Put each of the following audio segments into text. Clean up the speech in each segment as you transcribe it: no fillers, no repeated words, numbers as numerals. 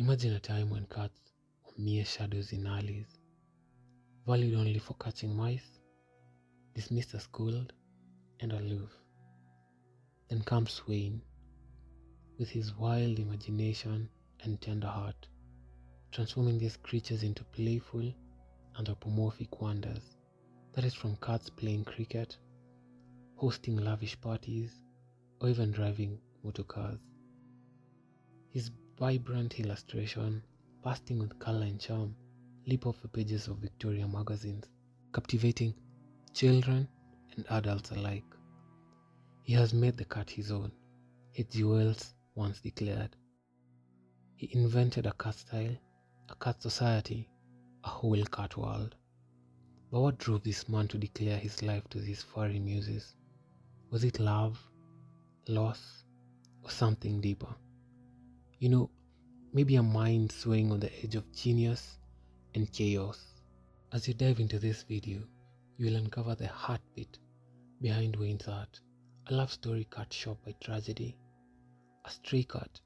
Imagine a time when cats were mere shadows in alleys, valued only for catching mice, dismissed as cold and aloof. Then comes Wain, with his wild imagination and tender heart, transforming these creatures into playful, anthropomorphic wonders. That is from cats playing cricket, hosting lavish parties, or even driving motorcars. His vibrant illustration, bursting with color and charm, leap off the pages of Victorian magazines, captivating children and adults alike. He has made the cat his own, H.G. Wells once declared. He invented a cat style, a cat society, a whole cat world. But what drove this man to declare his life to these furry muses? Was it love, loss, or something deeper? Maybe a mind swaying on the edge of genius and chaos. As you dive into this video, you will uncover the heartbeat behind Wain's art, a love story cut short by tragedy, a stray cat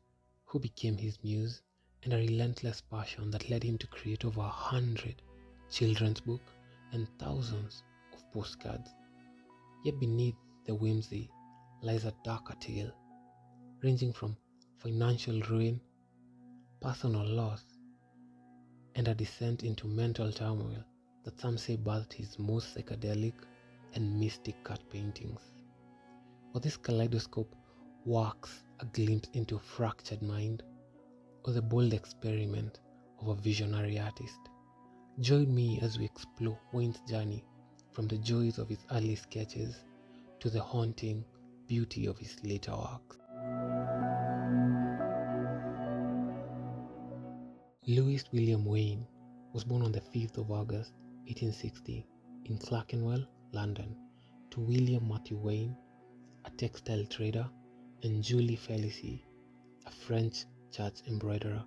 who became his muse, and a relentless passion that led him to create over 100 children's books and thousands of postcards. Yet beneath the whimsy lies a darker tale, ranging from financial ruin, personal loss, and a descent into mental turmoil that some say birthed his most psychedelic and mystic cat paintings. Or this kaleidoscope works a glimpse into a fractured mind, or the bold experiment of a visionary artist. Join me as we explore Wain's journey from the joys of his early sketches to the haunting beauty of his later works. Louis William Wain was born on the 5th of August 1860 in Clerkenwell, London, to William Matthew Wain, a textile trader, and Julie Felicie, a French church embroiderer.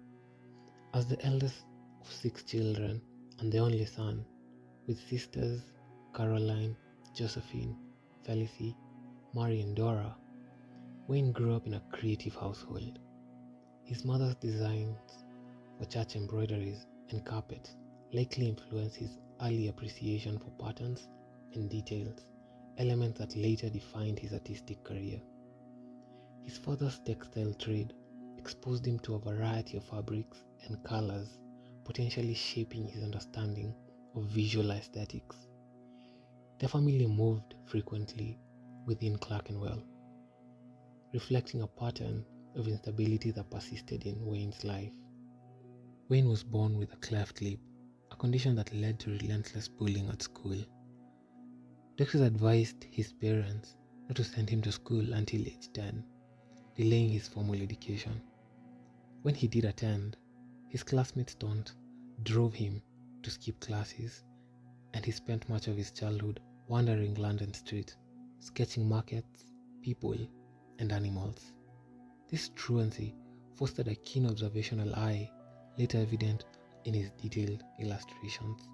As the eldest of 6 children and the only son, with sisters Caroline, Josephine, Felicie, Mary, and Dora, Wain grew up in a creative household. His mother's designs for church embroideries and carpets likely influenced his early appreciation for patterns and details, elements that later defined his artistic career. His father's textile trade exposed him to a variety of fabrics and colors, potentially shaping his understanding of visual aesthetics. The family moved frequently within Clerkenwell, reflecting a pattern of instability that persisted in Wain's life. Wain was born with a cleft lip, a condition that led to relentless bullying at school. Doctors advised his parents not to send him to school until age 10, delaying his formal education. When he did attend, his classmates' taunt drove him to skip classes, and he spent much of his childhood wandering London streets, sketching markets, people, and animals. This truancy fostered a keen observational eye, later evident in his detailed illustrations.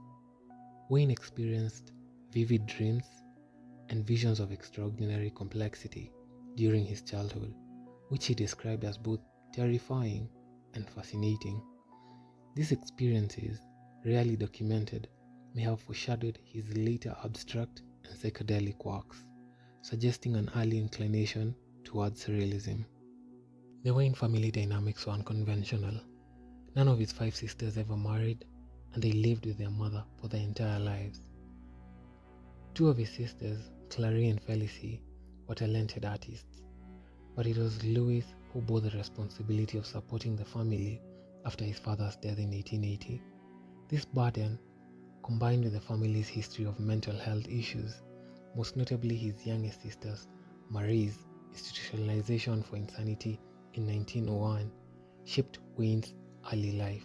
Wain experienced vivid dreams and visions of extraordinary complexity during his childhood, which he described as both terrifying and fascinating. These experiences, rarely documented, may have foreshadowed his later abstract and psychedelic works, suggesting an early inclination towards surrealism. The Wain family dynamics were unconventional. None of his 5 sisters ever married, and they lived with their mother for their entire lives. 2 of his sisters, Clary and Felicie, were talented artists, but it was Louis who bore the responsibility of supporting the family after his father's death in 1880. This burden, combined with the family's history of mental health issues, most notably his youngest sister's, Marie's, institutionalization for insanity in 1901, shaped Wain's early life.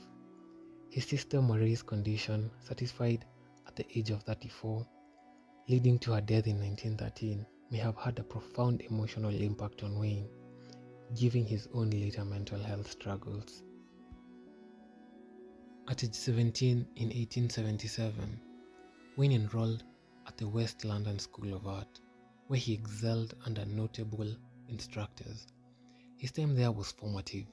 His sister Marie's condition, satisfied at the age of 34, leading to her death in 1913, may have had a profound emotional impact on Wain, giving his own later mental health struggles. At age 17 in 1877, Wain enrolled at the West London School of Art, where he excelled under notable instructors. His time there was formative,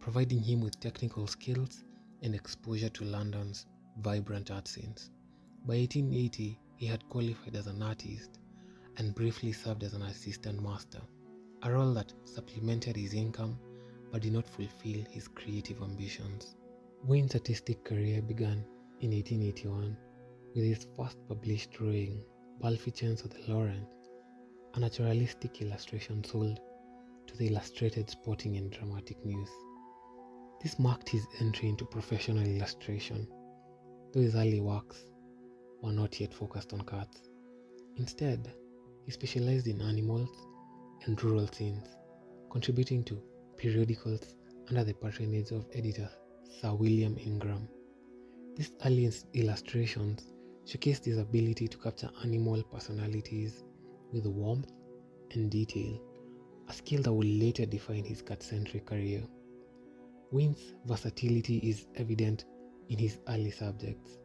providing him with technical skills and exposure to London's vibrant art scenes. By 1880, he had qualified as an artist and briefly served as an assistant master, a role that supplemented his income but did not fulfill his creative ambitions. Wain's artistic career began in 1881 with his first published drawing, Balficence of the Lawrence, a naturalistic illustration sold to the Illustrated Sporting and Dramatic News. This marked his entry into professional illustration, though his early works were not yet focused on cats. Instead, he specialized in animals and rural scenes, contributing to periodicals under the patronage of editor Sir William Ingram. These early illustrations showcased his ability to capture animal personalities with warmth and detail, a skill that would later define his cat-centric career. Wain's versatility is evident in his early subjects,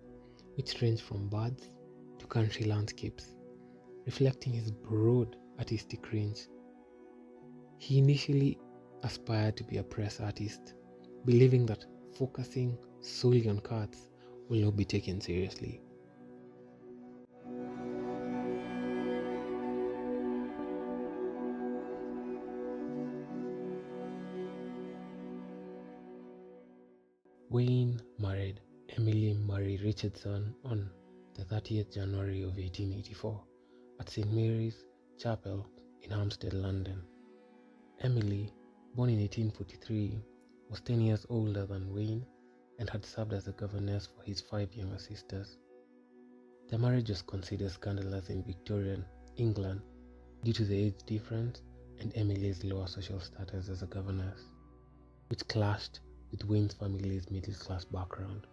which range from birds to country landscapes, reflecting his broad artistic range. He initially aspired to be a press artist, believing that focusing solely on cats will not be taken seriously. Wain married Emily Richardson on the 30th January of 1884 at St. Mary's Chapel in Hampstead, London. Emily, born in 1843, was 10 years older than Wain and had served as a governess for his 5 younger sisters. Their marriage was considered scandalous in Victorian England due to the age difference and Emily's lower social status as a governess, which clashed with Wain's family's middle-class background.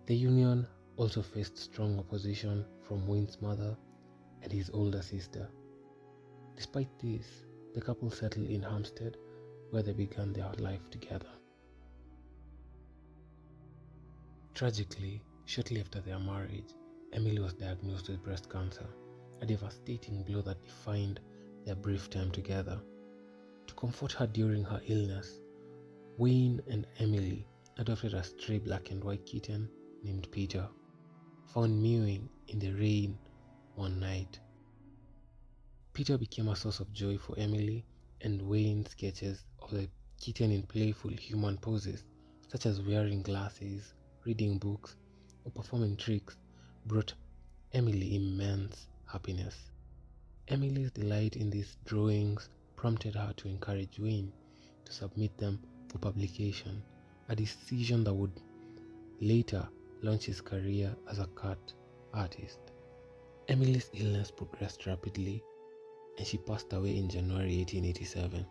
The union also faced strong opposition from Wain's mother and his older sister. Despite this, the couple settled in Hampstead, where they began their life together. Tragically, shortly after their marriage, Emily was diagnosed with breast cancer, a devastating blow that defined their brief time together. To comfort her during her illness, Wain and Emily adopted a stray black and white kitten named Peter, found mewing in the rain one night. Peter became a source of joy for Emily, and Wain's sketches of the kitten in playful human poses, such as wearing glasses, reading books, or performing tricks, brought Emily immense happiness. Emily's delight in these drawings prompted her to encourage Wain to submit them for publication, a decision that would later launch his career as a cat artist. Emily's illness progressed rapidly, and she passed away in January 1887,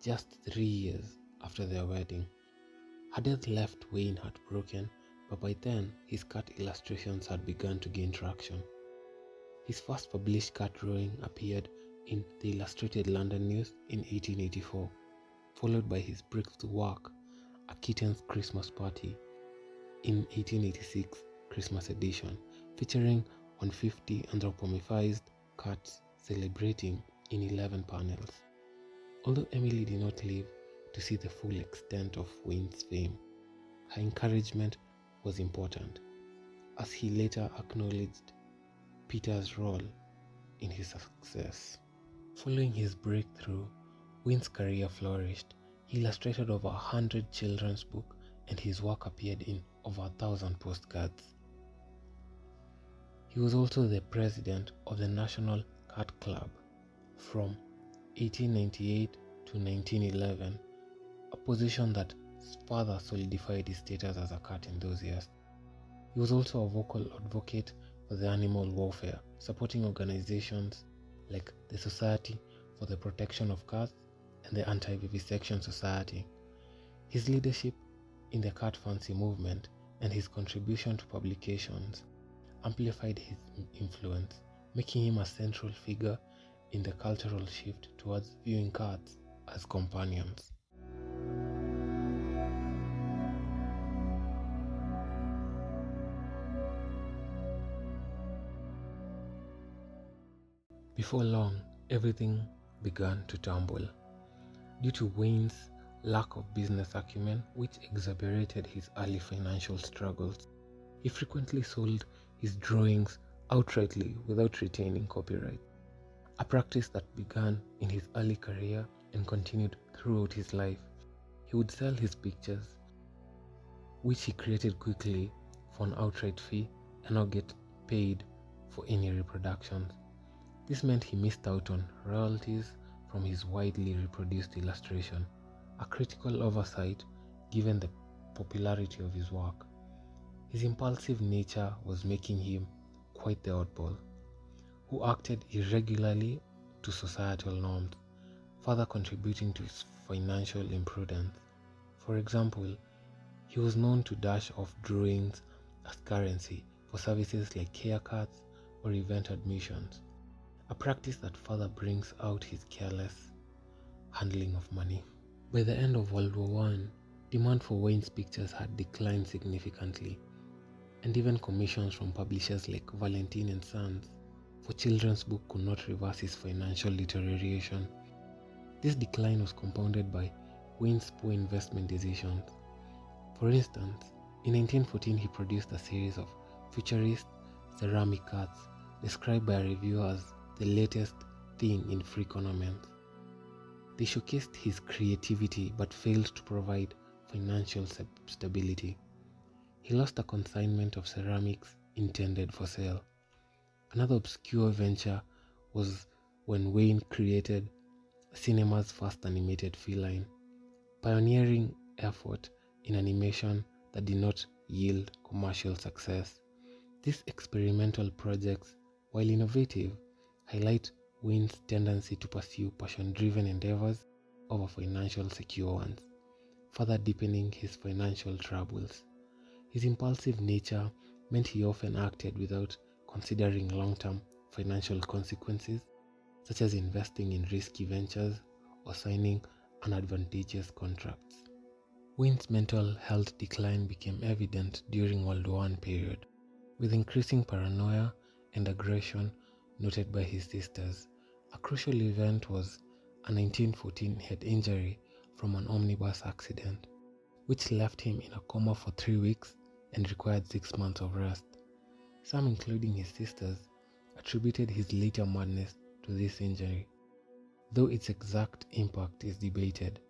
just 3 years after their wedding. Her death left Wain heartbroken, but by then his cat illustrations had begun to gain traction. His first published cat drawing appeared in the Illustrated London News in 1884, followed by his breakthrough work, A Kitten's Christmas Party, in 1886 Christmas edition, featuring 150 anthropomorphized cats celebrating in 11 panels. Although Emily did not live to see the full extent of Wain's fame, her encouragement was important, as he later acknowledged Peter's role in his success. Following his breakthrough, Wain's career flourished. He illustrated over 100 children's books, and his work appeared in over 1,000 postcards. He was also the president of the National Cat Club from 1898 to 1911, a position that further solidified his status as a cat enthusiast. He was also a vocal advocate for the animal welfare, supporting organizations like the Society for the Protection of Cats and the Anti-Vivisection Society. His leadership in the cat fancy movement and his contribution to publications amplified his influence, making him a central figure in the cultural shift towards viewing cats as companions. Before long, everything began to tumble. Due to Wain's lack of business acumen, which exacerbated his early financial struggles. He frequently sold his drawings outrightly without retaining copyright, a practice that began in his early career and continued throughout his life. He would sell his pictures, which he created quickly, for an outright fee and not get paid for any reproductions. This meant he missed out on royalties from his widely reproduced illustration, a critical oversight given the popularity of his work. His impulsive nature was making him quite the oddball, who acted irregularly to societal norms, further contributing to his financial imprudence. For example, he was known to dash off drawings as currency for services like haircuts or event admissions, a practice that further brings out his careless handling of money. By the end of World War I, demand for Wain's pictures had declined significantly, and even commissions from publishers like Valentine and Sons for children's books could not reverse his financial deterioration. This decline was compounded by Wain's poor investment decisions. For instance, in 1914 he produced a series of futurist ceramic cards described by a reviewer as the latest thing in freak ornaments. They showcased his creativity but failed to provide financial stability. He lost a consignment of ceramics intended for sale. Another obscure venture was when Wain created cinema's first animated feline, pioneering effort in animation that did not yield commercial success. These experimental projects, while innovative, highlight Wain's tendency to pursue passion-driven endeavors over financial secure ones, further deepening his financial troubles. His impulsive nature meant he often acted without considering long-term financial consequences, such as investing in risky ventures or signing unadvantageous contracts. Wain's mental health decline became evident during World War I period, with increasing paranoia and aggression noted by his sisters. A crucial event was a 1914 head injury from an omnibus accident, which left him in a coma for 3 weeks and required 6 months of rest. Some, including his sisters, attributed his later madness to this injury, though its exact impact is debated.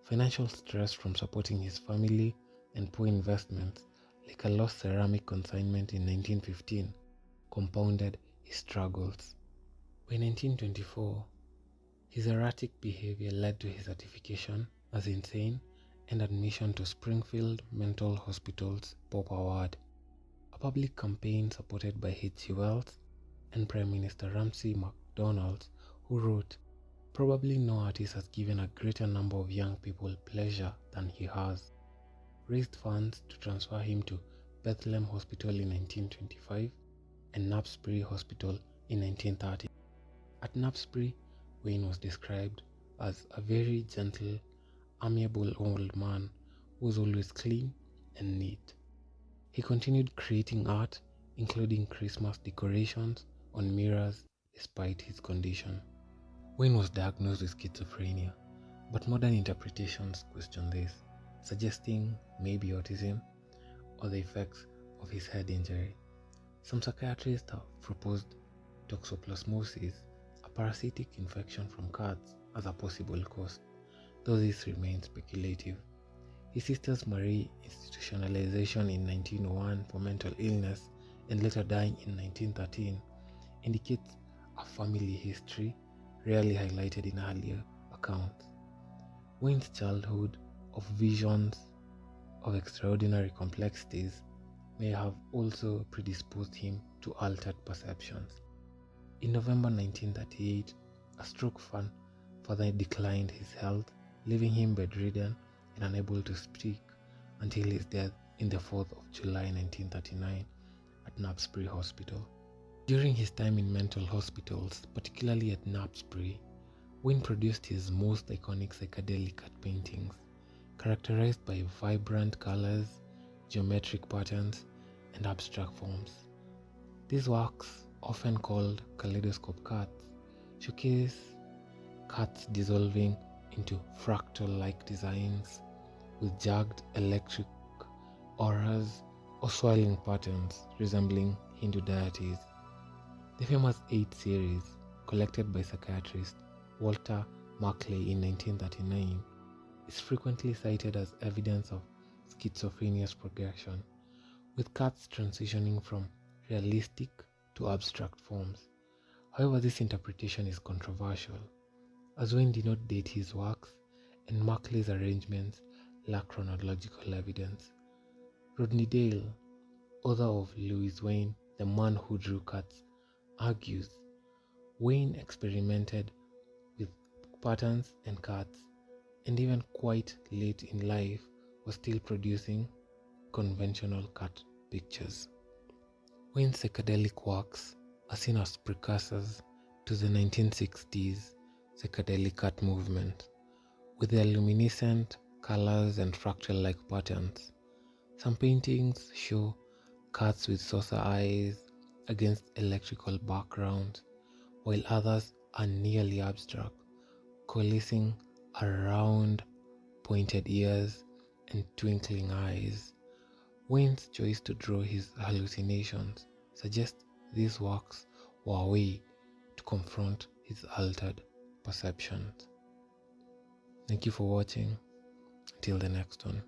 Financial stress from supporting his family and poor investments, like a lost ceramic consignment in 1915, compounded his struggles. By 1924, his erratic behavior led to his certification as insane and admission to Springfield Mental Hospital's Pope Award, a public campaign supported by H.G. Wells and Prime Minister Ramsay MacDonald, who wrote, "Probably no artist has given a greater number of young people pleasure than he has," raised funds to transfer him to Bethlem Hospital in 1925 and Knapsbury Hospital in 1930. At Knapsbury, Wain was described as a very gentle, amiable old man who was always clean and neat. He continued creating art, including Christmas decorations on mirrors despite his condition. Wain was diagnosed with schizophrenia, but modern interpretations question this, suggesting maybe autism or the effects of his head injury. Some psychiatrists have proposed toxoplasmosis, a parasitic infection from cats, as a possible cause, though this remains speculative. His sister's Marie institutionalization in 1901 for mental illness and later dying in 1913 indicates a family history rarely highlighted in earlier accounts. Wain's childhood of visions of extraordinary complexities may have also predisposed him to altered perceptions. In November 1938, a stroke further declined his health, leaving him bedridden and unable to speak until his death in the 4th of July 1939 at Knapsbury Hospital. During his time in mental hospitals, particularly at Knapsbury, Wain produced his most iconic psychedelic art paintings, characterized by vibrant colors, geometric patterns, and abstract forms. These works, often called kaleidoscope cuts, showcase cuts dissolving into fractal-like designs with jagged electric auras or swirling patterns resembling Hindu deities. The famous 8 series, collected by psychiatrist Walter Markley in 1939, is frequently cited as evidence of schizophrenia's progression, with cats transitioning from realistic to abstract forms. However, this interpretation is controversial, as Wain did not date his works, and Markley's arrangements lack chronological evidence. Rodney Dale, author of Louis Wain, The Man Who Drew Cats, argues Wain experimented with patterns and cats, and even quite late in life was still producing conventional cat pictures. Wain's psychedelic works are seen as precursors to the 1960s psychedelic art movement, with their luminescent colors and fractal-like patterns. Some paintings show cats with saucer eyes against electrical backgrounds, while others are nearly abstract, coalescing around pointed ears and twinkling eyes. Wain's choice to draw his hallucinations suggests these works were a way to confront his altered perceptions. Thank you for watching. Until the next one.